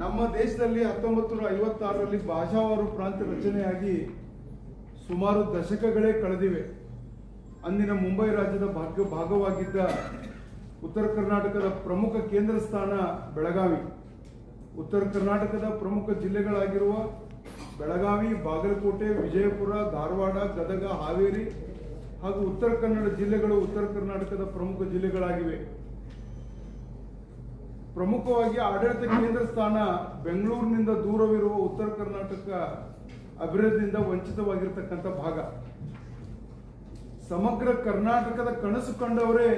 ನಮ್ಮ ದೇಶದಲ್ಲಿ 1956ರಲ್ಲಿ ಭಾಷಾವಾರು ಪ್ರಾಂತ್ಯ ರಚನೆಯಾಗಿ ಸುಮಾರು ದಶಕಗಳೇ ಕಳೆದಿವೆ. ಅಂದಿನ ಮುಂಬೈ ರಾಜ್ಯದ ಭಾಗವಾಗಿದ್ದ ಉತ್ತರ ಕರ್ನಾಟಕದ ಪ್ರಮುಖ ಕೇಂದ್ರ ಸ್ಥಾನ ಬೆಳಗಾವಿ. ಉತ್ತರ ಕರ್ನಾಟಕದ ಪ್ರಮುಖ ಜಿಲ್ಲೆಗಳಾಗಿರುವ ಬೆಳಗಾವಿ, ಬಾಗಲಕೋಟೆ, ವಿಜಯಪುರ, ಧಾರವಾಡ, ಗದಗ, ಹಾವೇರಿ ಹಾಗೂ ಉತ್ತರ ಕನ್ನಡ ಜಿಲ್ಲೆಗಳು ಉತ್ತರ ಕರ್ನಾಟಕದ ಪ್ರಮುಖ ಜಿಲ್ಲೆಗಳಾಗಿವೆ. ಪ್ರಮುಖವಾಗಿ ಆಡಳಿತ ಕೇಂದ್ರ ಸ್ಥಾನ ಬೆಂಗಳೂರಿನಿಂದ ದೂರವಿರುವ ಉತ್ತರ ಕರ್ನಾಟಕ ಅಭಿವೃದ್ಧಿಯಿಂದ ವಂಚಿತವಾಗಿರತಕ್ಕಂಥ ಭಾಗ. ಸಮಗ್ರ ಕರ್ನಾಟಕದ ಕನಸು ಕಂಡವರೇ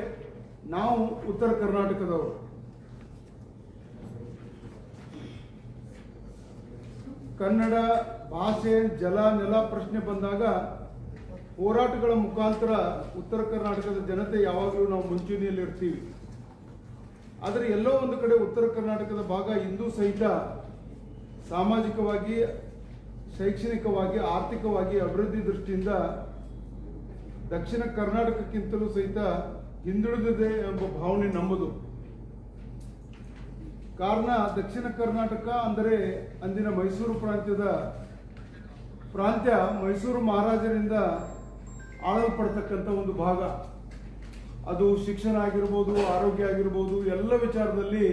ನಾವು ಉತ್ತರ ಕರ್ನಾಟಕದವರು. ಕನ್ನಡ ಭಾಷೆ, ಜಲ, ನೆಲ ಪ್ರಶ್ನೆ ಬಂದಾಗ ಹೋರಾಟಗಳ ಮುಖಾಂತರ ಉತ್ತರ ಕರ್ನಾಟಕದ ಜನತೆ ಯಾವಾಗಲೂ ನಾವು ಮುಂಚೂಣಿಯಲ್ಲಿ ಇರ್ತೀವಿ. ಆದರೆ ಎಲ್ಲೋ ಒಂದು ಕಡೆ ಉತ್ತರ ಕರ್ನಾಟಕದ ಭಾಗ ಇಂದು ಸಹಿತ ಸಾಮಾಜಿಕವಾಗಿ, ಶೈಕ್ಷಣಿಕವಾಗಿ, ಆರ್ಥಿಕವಾಗಿ ಅಭಿವೃದ್ಧಿ ದೃಷ್ಟಿಯಿಂದ ದಕ್ಷಿಣ ಕರ್ನಾಟಕಕ್ಕಿಂತಲೂ ಸಹಿತ ಹಿಂದುಳಿದಿದೆ ಎಂಬ ಭಾವನೆ ನಮ್ಮದು. ಕಾರಣ ದಕ್ಷಿಣ ಕರ್ನಾಟಕ ಅಂದರೆ ಅಂದಿನ ಮೈಸೂರು ಪ್ರಾಂತ್ಯ ಮೈಸೂರು ಮಹಾರಾಜರಿಂದ ಆಳಲ್ಪಡ್ತಕ್ಕಂಥ ಒಂದು ಭಾಗ. ಅದು ಶಿಕ್ಷಣ ಆಗಿರ್ಬೋದು, ಆರೋಗ್ಯ ಆಗಿರ್ಬೋದು, ಎಲ್ಲ ವಿಚಾರದಲ್ಲಿ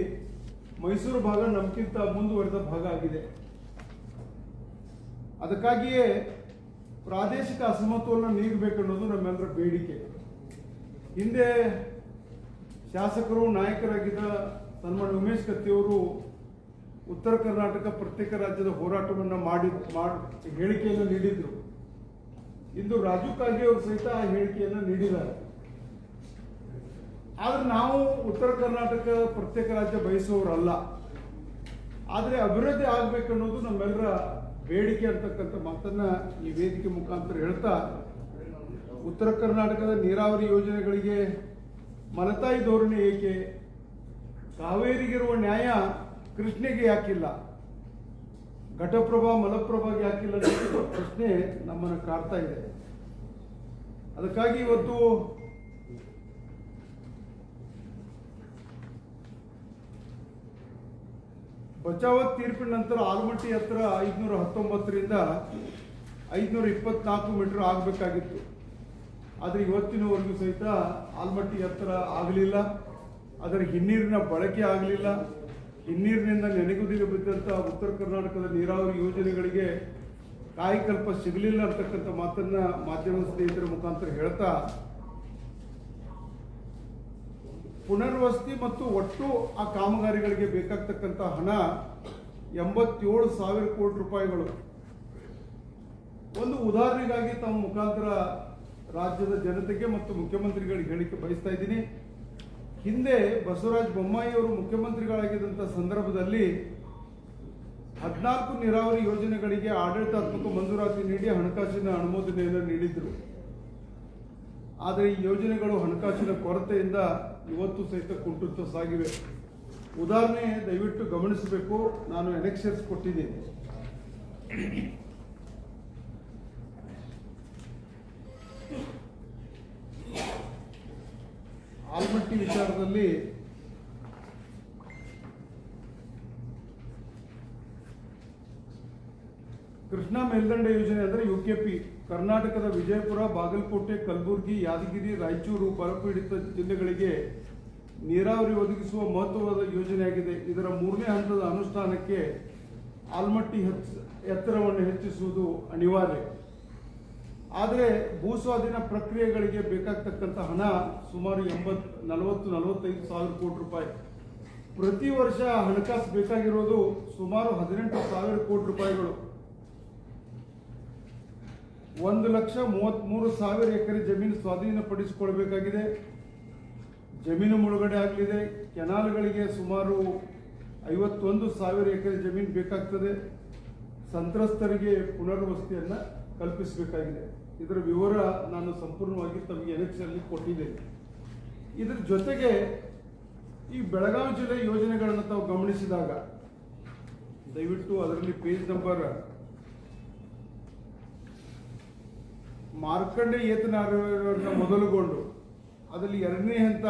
ಮೈಸೂರು ಭಾಗ ನಮ್ಗಿಂತ ಮುಂದುವರೆದ ಭಾಗ ಆಗಿದೆ. ಅದಕ್ಕಾಗಿಯೇ ಪ್ರಾದೇಶಿಕ ಅಸಮತೋಲನ ನೀಗಬೇಕನ್ನೋದು ನಮ್ಮೆಲ್ಲರ ಬೇಡಿಕೆ. ಹಿಂದೆ ಶಾಸಕರು, ನಾಯಕರಾಗಿದ್ದ ಸನ್ಮಾನ್ಯ ಉಮೇಶ್ ಕತ್ತಿಯವರು ಉತ್ತರ ಕರ್ನಾಟಕ ಪ್ರತ್ಯೇಕ ರಾಜ್ಯದ ಹೋರಾಟವನ್ನು ಹೇಳಿಕೆಯನ್ನು ನೀಡಿದ್ರು. ಇಂದು ರಾಜು ಕಾಗೆ ಅವರು ಸಹಿತ ಆ ಹೇಳಿಕೆಯನ್ನು ನೀಡಿದ್ದಾರೆ. ಆದ್ರೆ ನಾವು ಉತ್ತರ ಕರ್ನಾಟಕ ಪ್ರತ್ಯೇಕ ರಾಜ್ಯ ಬಯಸುವವರಲ್ಲ. ಆದರೆ ಅಭಿವೃದ್ಧಿ ಆಗ್ಬೇಕನ್ನೋದು ನಮ್ಮೆಲ್ಲರ ಬೇಡಿಕೆ ಅಂತಕ್ಕಂಥ ಮಾತನ್ನ ಈ ವೇದಿಕೆ ಮುಖಾಂತರ ಹೇಳ್ತಾ, ಉತ್ತರ ಕರ್ನಾಟಕದ ನೀರಾವರಿ ಯೋಜನೆಗಳಿಗೆ ಮಲತಾಯಿ ಧೋರಣೆ ಏಕೆ? ಕಾವೇರಿಗಿರುವ ನ್ಯಾಯ ಕೃಷ್ಣೆಗೆ ಯಾಕಿಲ್ಲ? ಘಟಪ್ರಭಾ, ಮಲಪ್ರಭಾಗೆ ಯಾಕಿಲ್ಲ ಅನ್ನೋ ಪ್ರಶ್ನೆ ನಮ್ಮನ್ನು ಕಾಡ್ತಾ ಇದೆ. ಅದಕ್ಕಾಗಿ ಇವತ್ತು ಬಚಾವತ್ ತೀರ್ಪಿನ ನಂತರ ಆಲಮಟ್ಟಿ ಎತ್ತರ 519ರಿಂದ 524 ಮೀಟರ್ ಆಗಬೇಕಾಗಿತ್ತು. ಆದರೆ ಇವತ್ತಿನವರೆಗೂ ಸಹಿತ ಆಲಮಟ್ಟಿ ಎತ್ತರ ಆಗಲಿಲ್ಲ. ಅದರ ಹಿನ್ನೀರಿನ ಬಳಕೆ ಆಗಲಿಲ್ಲ. ಹಿನ್ನೀರಿನಿಂದ ನೆನೆಗುದಿಗೆ ಬಿದ್ದಂಥ ಉತ್ತರ ಕರ್ನಾಟಕದ ನೀರಾವರಿ ಯೋಜನೆಗಳಿಗೆ ಕಾಯಕಲ್ಪ ಸಿಗಲಿಲ್ಲ ಅಂತಕ್ಕಂಥ ಮಾತನ್ನ ಮಾಧ್ಯಮ ಸ್ನೇಹಿತರ ಮುಖಾಂತರ ಹೇಳ್ತಾ, ಪುನರ್ವಸತಿ ಮತ್ತು ಒಟ್ಟು ಆ ಕಾಮಗಾರಿಗಳಿಗೆ ಬೇಕಾಗ್ತಕ್ಕಂಥ ಹಣ 87,000 ಕೋಟಿ ರೂಪಾಯಿಗಳು. ಒಂದು ಉದಾಹರಣೆಗಾಗಿ ತಮ್ಮ ಮುಖಾಂತರ ರಾಜ್ಯದ ಜನತೆಗೆ ಮತ್ತು ಮುಖ್ಯಮಂತ್ರಿಗಳಿಗೆ ಹೇಳಿಕೆ ಬಯಸ್ತಾ ಇದ್ದೀನಿ. ಹಿಂದೆ ಬಸವರಾಜ ಬೊಮ್ಮಾಯಿ ಅವರು ಮುಖ್ಯಮಂತ್ರಿಗಳಾಗಿದ್ದಂಥ ಸಂದರ್ಭದಲ್ಲಿ 14 ನೀರಾವರಿ ಯೋಜನೆಗಳಿಗೆ ಆಡಳಿತಾತ್ಮಕ ಮಂಜೂರಾತಿ ನೀಡಿ ಹಣಕಾಸಿನ ಅನುಮೋದನೆಯನ್ನು ನೀಡಿದ್ರು. ಆದರೆ ಈ ಯೋಜನೆಗಳು ಹಣಕಾಸಿನ ಕೊರತೆಯಿಂದ ಇವತ್ತು ಸಹಿತ ಕುಂಠಿತ ಸಾಗಿವೆ. ಉದಾಹರಣೆ ದಯವಿಟ್ಟು ಗಮನಿಸಬೇಕು. ನಾನು ಎನೆಕ್ಸರ್ಸ್ ಕೊಟ್ಟಿದ್ದೀನಿ. ಆಲಮಟ್ಟಿ ವಿಚಾರದಲ್ಲಿ ಕೃಷ್ಣಾ ಮೇಲ್ದಂಡೆ ಯೋಜನೆ ಅಂದರೆ ಯುಕೆಪಿ ಕರ್ನಾಟಕದ ವಿಜಯಪುರ, ಬಾಗಲಕೋಟೆ, ಕಲಬುರಗಿ, ಯಾದಗಿರಿ, ರಾಯಚೂರು ಬರಪೀಡಿತ ಜಿಲ್ಲೆಗಳಿಗೆ ನೀರಾವರಿ ಒದಗಿಸುವ ಮಹತ್ವವಾದ ಯೋಜನೆಯಾಗಿದೆ. ಇದರ 3ನೇ ಹಂತದ ಅನುಷ್ಠಾನಕ್ಕೆ ಆಲಮಟ್ಟಿ ಎತ್ತರವನ್ನು ಹೆಚ್ಚಿಸುವುದು ಅನಿವಾರ್ಯ. ಆದರೆ ಭೂಸ್ವಾಧೀನ ಪ್ರಕ್ರಿಯೆಗಳಿಗೆ ಬೇಕಾಗ್ತಕ್ಕಂಥ ಹಣ ಸುಮಾರು 40-45 ಸಾವಿರ ಕೋಟಿ ರೂಪಾಯಿ. ಪ್ರತಿ ವರ್ಷ ಹಣಕಾಸು ಬೇಕಾಗಿರೋದು ಸುಮಾರು 18,000 ಕೋಟಿ ರೂಪಾಯಿಗಳು. 1,33,000 ಎಕರೆ ಜಮೀನು ಸ್ವಾಧೀನಪಡಿಸಿಕೊಳ್ಬೇಕಾಗಿದೆ. ಜಮೀನು ಮುಳುಗಡೆ ಆಗಲಿದೆ. ಕೆನಾಲ್ಗಳಿಗೆ ಸುಮಾರು 51,000 ಎಕರೆ ಜಮೀನು ಬೇಕಾಗ್ತದೆ. ಸಂತ್ರಸ್ತರಿಗೆ ಪುನರ್ವಸತಿಯನ್ನು ಕಲ್ಪಿಸಬೇಕಾಗಿದೆ. ಇದರ ವಿವರ ನಾನು ಸಂಪೂರ್ಣವಾಗಿ ತಮಗೆ ಎನೆಕ್ಸಲ್ಲಿ ಕೊಟ್ಟಿದ್ದೇನೆ. ಇದರ ಜೊತೆಗೆ ಈ ಬೆಳಗಾವಿ ಜಿಲ್ಲೆ ಯೋಜನೆಗಳನ್ನು ತಾವು ಗಮನಿಸಿದಾಗ ದಯವಿಟ್ಟು ಅದರಲ್ಲಿ ಪೇಜ್ ನಂಬರ್ ಮಾರ್ಕಂಡೆ ಏತನಾರ್ಯವರನ್ನ ಮೊದಲುಗೊಂಡು ಅದರಲ್ಲಿ 2ನೇ ಹಂತ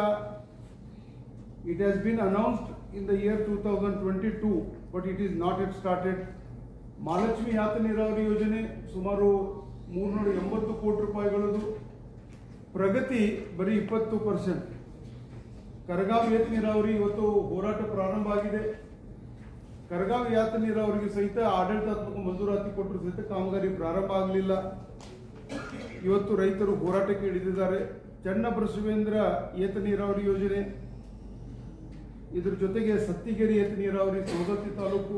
it has been announced in the year 2022, but it is not yet started. Mahalakshmi ಯಾತ ನೀರಾವರಿ ಯೋಜನೆ ಸುಮಾರು 380 ಕೋಟಿ ರೂಪಾಯಿಗಳದು, ಪ್ರಗತಿ ಬರೀ 20%. ಕರಗಾವಿ ಏತ ನೀರಾವರಿ ಇವತ್ತು ಹೋರಾಟ ಪ್ರಾರಂಭ ಆಗಿದೆ. ಕರಗಾವಿ ಯಾತ ನೀರಾವರಿಗೆ ಸಹಿತ ಆಡಳಿತಾತ್ಮಕ ಮಂಜೂರಾತಿ ಕೊಟ್ಟರು ಸಹಿತ ಕಾಮಗಾರಿ ಪ್ರಾರಂಭ ಆಗಲಿಲ್ಲ. ಇವತ್ತು ರೈತರು ಹೋರಾಟಕ್ಕೆ ಇಳಿದಿದ್ದಾರೆ. ಚನ್ನಬಸವೇಂದ್ರ ಏತ ನೀರಾವರಿ ಯೋಜನೆ, ಇದರ ಜೊತೆಗೆ ಸತ್ತಿಗೆರೆ ಏತ ನೀರಾವರಿ ಸವದತ್ತಿ ತಾಲೂಕು,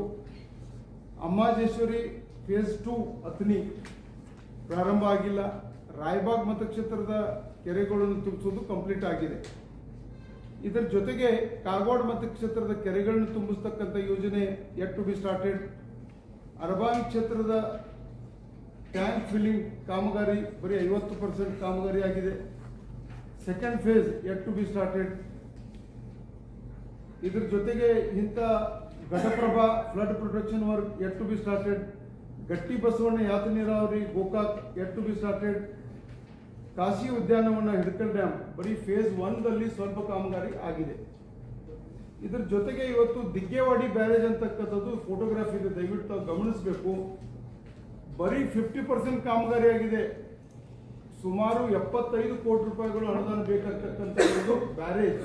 ಅಮ್ಮಾಜೇಶ್ವರಿ ಫೇಸ್ 2 ಅಥಣಿ ಪ್ರಾರಂಭ ಆಗಿಲ್ಲ. ರಾಯಬಾಗ್ ಮತಕ್ಷೇತ್ರದ ಕೆರೆಗಳನ್ನು ತುಂಬಿಸೋದು ಕಂಪ್ಲೀಟ್ ಆಗಿದೆ. ಇದರ ಜೊತೆಗೆ ಕಾಗವಾಡ ಮತಕ್ಷೇತ್ರದ ಕೆರೆಗಳನ್ನು ತುಂಬಿಸ್ತಕ್ಕಂಥ ಯೋಜನೆ yet to be started. Arabhavi ಕ್ಷೇತ್ರದ ಟ್ಯಾಂಕ್ ಫಿಲ್ಲಿಂಗ್ ಕಾಮಗಾರಿ ಬರೀ 50% ಕಾಮಗಾರಿ ಆಗಿದೆ. Second phase yet to be started. ಇದರ ಜೊತೆಗೆ ಇಂಥ Ghataprabha flood protection work yet to be started. Gatti Basavanna ಯಾತ ನೀರಾವರಿ Gokak yet to be started. Kashi ಉದ್ಯಾನವನ ಹಿಡಕಲ್ ಡ್ಯಾಮ್ ಬರೀ ಫೇಸ್ 1ದಲ್ಲಿ ಸ್ವಲ್ಪ ಕಾಮಗಾರಿ ಆಗಿದೆ. ಇದರ ಜೊತೆಗೆ ಇವತ್ತು ದಿಗ್ಗೇವಾಡಿ ಬ್ಯಾರೇಜ್ ಅಂತಕ್ಕಂಥದ್ದು ಫೋಟೋಗ್ರಾಫ್ ಇದೆ, ದಯವಿಟ್ಟು ತಾವು ಗಮನಿಸಬೇಕು. ಬರೀ 50% ಕಾಮಗಾರಿ ಆಗಿದೆ. ಸುಮಾರು 75 ಕೋಟಿ ರೂಪಾಯಿಗಳು ಅನುದಾನ ಬೇಕಾಗ್ತಕ್ಕಂಥ ಬ್ಯಾರೇಜ್.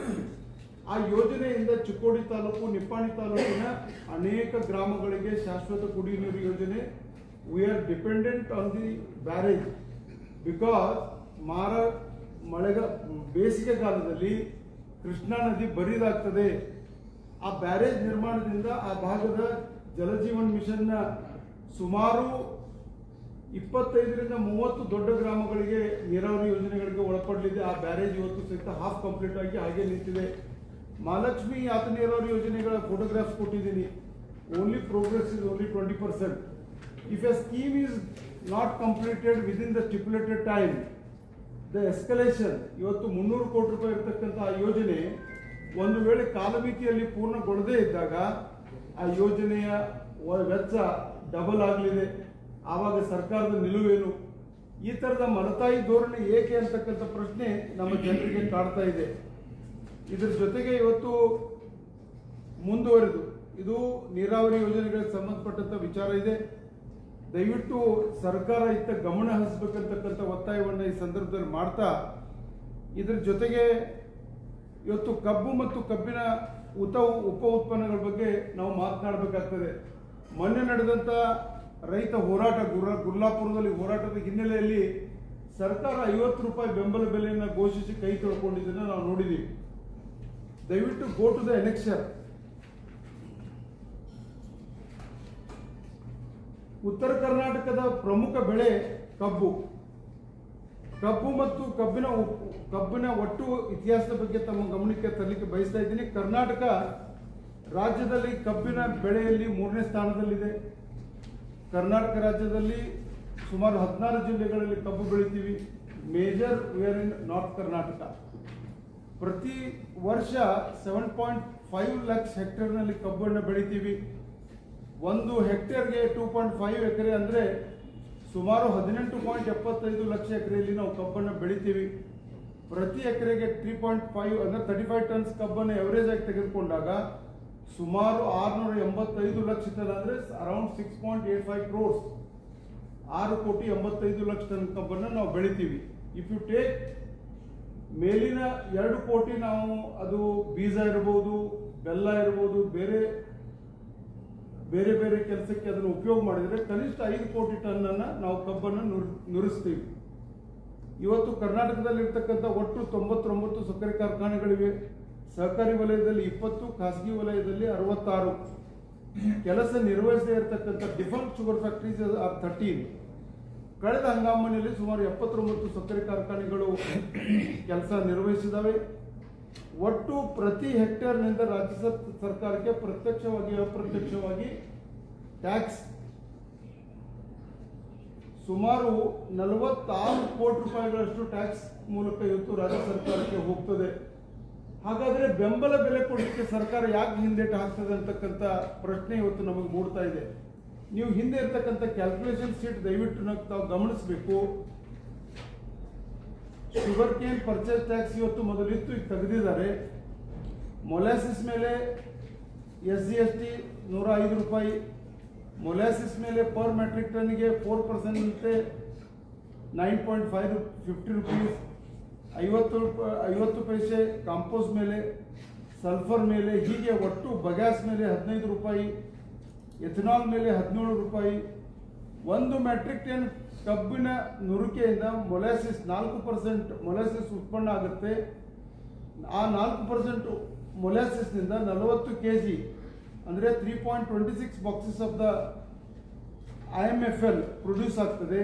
ಆ ಯೋಜನೆಯಿಂದ ಚಿಕ್ಕೋಡಿ ತಾಲೂಕು, ನಿಪ್ಪಾಣಿ ತಾಲೂಕಿನ ಅನೇಕ ಗ್ರಾಮಗಳಿಗೆ ಶಾಶ್ವತ ಕುಡಿಯುವ ನೀರು ಯೋಜನೆ. We are dependent on the barrage because ಬೇಸಿಗೆ ಕಾಲದಲ್ಲಿ ಕೃಷ್ಣಾ ನದಿ ಬರಿದಾಗ್ತದೆ. ಆ ಬ್ಯಾರೇಜ್ ನಿರ್ಮಾಣದಿಂದ ಆ ಭಾಗದ ಜಲಜೀವನ್ ಮಿಷನ್ನ ಸುಮಾರು 25ರಿಂದ 30 ದೊಡ್ಡ ಗ್ರಾಮಗಳಿಗೆ ನೀರಾವರಿ ಯೋಜನೆಗಳಿಗೆ ಒಳಪಡಲಿದೆ. ಆ ಬ್ಯಾರೇಜ್ ಇವತ್ತು ಸಹಿತ ಹಾಫ್ ಕಂಪ್ಲೀಟ್ ಆಗಿ ಹಾಗೆ ನಿಂತಿದೆ. ಮಹಾಲಕ್ಷ್ಮಿ ಯಾತ ನೀರಾವರಿ ಯೋಜನೆಗಳ ಫೋಟೋಗ್ರಾಫ್ಸ್ ಕೊಟ್ಟಿದ್ದೀನಿ. Only progress is only 20%. If A scheme is not completed within the stipulated time, the escalation ಇವತ್ತು 300 ಕೋಟಿ ರೂಪಾಯಿ ಇರತಕ್ಕಂಥ ಆ ಯೋಜನೆ ಒಂದು ವೇಳೆ ಕಾಲಮಿತಿಯಲ್ಲಿ ಪೂರ್ಣಗೊಳ್ಳದೇ ಇದ್ದಾಗ ಆ ಯೋಜನೆಯ ವೆಚ್ಚ ಡಬಲ್ ಆಗಲಿದೆ. ಆವಾಗ ಸರ್ಕಾರದ ನಿಲುವೇನು? ಈ ತರದ ಮಲತಾಯಿ ಧೋರಣೆ ಏಕೆ ಅಂತಕ್ಕಂಥ ಪ್ರಶ್ನೆ ನಮ್ಮ ಜನರಿಗೆ ಕಾಡ್ತಾ ಇದೆ. ಇದರ ಜೊತೆಗೆ ಇವತ್ತು ಮುಂದುವರೆದು ಇದು ನೀರಾವರಿ ಯೋಜನೆಗಳಿಗೆ ಸಂಬಂಧಪಟ್ಟಂತ ವಿಚಾರ ಇದೆ. ದಯವಿಟ್ಟು ಸರ್ಕಾರ ಇತ್ತ ಗಮನ ಹರಿಸಬೇಕಂತಕ್ಕಂಥ ಒತ್ತಾಯವನ್ನು ಈ ಸಂದರ್ಭದಲ್ಲಿ ಮಾಡ್ತಾ, ಇದರ ಜೊತೆಗೆ ಇವತ್ತು ಕಬ್ಬು ಮತ್ತು ಕಬ್ಬಿನ ಉಪ ಉತ್ಪನ್ನಗಳ ಬಗ್ಗೆ ನಾವು ಮಾತನಾಡಬೇಕಾಗ್ತದೆ. ಮೊನ್ನೆ ನಡೆದಂತ ರೈತ ಹೋರಾಟ ಗುರ್ಲಾಪುರದಲ್ಲಿ ಹೋರಾಟದ ಹಿನ್ನೆಲೆಯಲ್ಲಿ ಸರ್ಕಾರ 50 ರೂಪಾಯಿ ಬೆಂಬಲ ಬೆಲೆಯನ್ನು ಘೋಷಿಸಿ ಕೈ ತೊಳ್ಕೊಂಡಿದ್ದನ್ನು ನಾವು ನೋಡಿದ್ದೀವಿ. ದಯವಿಟ್ಟು ಗೋ ಟು ದ ಎಲೆಕ್ಷನ್. ಉತ್ತರ ಕರ್ನಾಟಕದ ಪ್ರಮುಖ ಬೆಳೆ ಕಬ್ಬು ಮತ್ತು ಕಬ್ಬಿನ ಒಟ್ಟು ಇತಿಹಾಸದ ಬಗ್ಗೆ ತಮ್ಮ ಗಮನಕ್ಕೆ ತರಲಿಕ್ಕೆ ಬಯಸ್ತಾ ಇದ್ದೀನಿ. ಕರ್ನಾಟಕ ರಾಜ್ಯದಲ್ಲಿ ಕಬ್ಬಿನ ಬೆಳೆಯಲ್ಲಿ 3ನೇ ಸ್ಥಾನದಲ್ಲಿದೆ. ಕರ್ನಾಟಕ ರಾಜ್ಯದಲ್ಲಿ ಸುಮಾರು 16 ಜಿಲ್ಲೆಗಳಲ್ಲಿ ಕಬ್ಬು ಬೆಳಿತೀವಿ. ಮೇಜರ್ ವೇರ್ ಇನ್ ನಾರ್ತ್ ಕರ್ನಾಟಕ. ಪ್ರತಿ ವರ್ಷ 7.5 ಲಕ್ಷ ಹೆಕ್ಟೇರ್ನಲ್ಲಿ ಕಬ್ಬನ್ನು ಬೆಳಿತೀವಿ. 1 ಹೆಕ್ಟೇರ್ಗೆ 2.5 ಎಕರೆ ಅಂದರೆ ಸುಮಾರು 18.75 ಲಕ್ಷ ಎಕರೆಯಲ್ಲಿ ನಾವು ಕಬ್ಬನ್ನು ಬೆಳಿತೀವಿ. ಪ್ರತಿ ಎಕರೆಗೆ 3.5 ಅಂದರೆ 35 ಟನ್ಸ್ ಕಬ್ಬನ್ನು ಎವರೇಜ್ ಆಗಿ ತೆಗೆದುಕೊಂಡಾಗ ಸುಮಾರು 685 ಲಕ್ಷ ಟನ್ ಅಂದರೆ ಅರೌಂಡ್ 6.85 ಕ್ರೋರ್ಸ್, 6,85,00,000 ಟನ್ ಕಬ್ಬನ್ನು ನಾವು ಬೆಳಿತೀವಿ. ಇಫ್ ಯು ಟೇಕ್ ಮೇಲಿನ 2 ಕೋಟಿ ನಾವು ಅದು ಬೀಜ ಇರಬಹುದು, ಬೆಲ್ಲ ಇರಬಹುದು, ಬೇರೆ ಬೇರೆ ಕೆಲಸಕ್ಕೆ ಅದನ್ನು ಉಪಯೋಗ ಮಾಡಿದರೆ ಕನಿಷ್ಠ 5 ಕೋಟಿ ಟನ್ ಅನ್ನ ನಾವು ಕಬ್ಬನ್ನು ನುರಿಸ್ತೀವಿ. ಇವತ್ತು ಕರ್ನಾಟಕದಲ್ಲಿ ಇರ್ತಕ್ಕಂಥ ಒಟ್ಟು 99 ಸಕ್ಕರೆ ಕಾರ್ಖಾನೆಗಳಿವೆ. ಸಹಕಾರಿ ವಲಯದಲ್ಲಿ 20, ಖಾಸಗಿ ವಲಯದಲ್ಲಿ 66. ಕೆಲಸ ನಿರ್ವಹಿಸದೇ ಇರತಕ್ಕಂಥ ಡಿಫಾಲ್ಟ್ ಶುಗರ್ ಫ್ಯಾಕ್ಟರೀಸ್ ಆರ್ 13. ಕಳೆದ ಹಂಗಾಮಿನಲ್ಲಿ ಸುಮಾರು 79 ಸಕ್ಕರೆ ಕಾರ್ಖಾನೆಗಳು ಕೆಲಸ ನಿರ್ವಹಿಸಿದವೆ. ಒಟ್ಟು ಪ್ರತಿ ಹೆಕ್ಟೇರ್ನಿಂದ ರಾಜ್ಯ ಸರ್ಕಾರಕ್ಕೆ ಪ್ರತ್ಯಕ್ಷವಾಗಿ ಅಪ್ರತ್ಯಕ್ಷವಾಗಿ ಟ್ಯಾಕ್ಸ್ ಸುಮಾರು 46 ಕೋಟಿ ರೂಪಾಯಿಗಳಷ್ಟು ಟ್ಯಾಕ್ಸ್ ಮೂಲಕ ಇವತ್ತು ರಾಜ್ಯ ಸರ್ಕಾರಕ್ಕೆ ಹೋಗ್ತದೆ. ಹಾಗಾದ್ರೆ ಬೆಂಬಲ ಬೆಲೆ ಕೊಡಲಿಕ್ಕೆ ಸರ್ಕಾರ ಯಾಕೆ ಹಿಂದೇಟು ಹಾಕ್ತದೆ ಅಂತಕ್ಕಂಥ ಪ್ರಶ್ನೆ ಇವತ್ತು ನಮಗೆ ಮೂಡ್ತಾ ಇದೆ. ನೀವು ಹಿಂದೆ ಇರ್ತಕ್ಕಂಥ ಕ್ಯಾಲ್ಕುಲೇಷನ್ ಶೀಟ್ ದಯವಿಟ್ಟು ತಾವು ಗಮನಿಸಬೇಕು. ಶುಗರ್ ಕೇನ್ ಪರ್ಚೇಸ್ ಟ್ಯಾಕ್ಸ್ ಇವತ್ತು ಮೊದಲಿತ್ತು, ಈಗ ತೆಗೆದಿದ್ದಾರೆ. ಮೊಲಾಸಿಸ್ ಮೇಲೆ SGST 105 ರೂಪಾಯಿ, ಮೊಲಾಸಿಸ್ ಮೇಲೆ ಪರ್ ಮೆಟ್ರಿಕ್ ಟನ್ಗೆ 4% ಅಂತೆ 9.50 ರೂಪೀಸ್, 50 ಪೈಸೆ ಕಾಂಪೋಸ್ ಮೇಲೆ, ಸಲ್ಫರ್ ಮೇಲೆ, ಹೀಗೆ ಒಟ್ಟು ಬಗ್ಯಾಸ್ ಮೇಲೆ 15 ರೂಪಾಯಿ, ಎಥನಾಲ್ ಮೇಲೆ 17 ರೂಪಾಯಿ. 1 ಮೆಟ್ರಿಕ್ ಟನ್ ಕಬ್ಬಿನ ನುರಿಕೆಯಿಂದ ಮೊಲಾಸಿಸ್ 4% ಮೊಲಾಸಿಸ್ ಉತ್ಪನ್ನ ಆಗುತ್ತೆ. ಆ 4% ಮೊಲಾಸಿಸ್ನಿಂದ 40 kg ಅಂದರೆ 3.26 boxes of the IMFL produce ಆಗ್ತದೆ.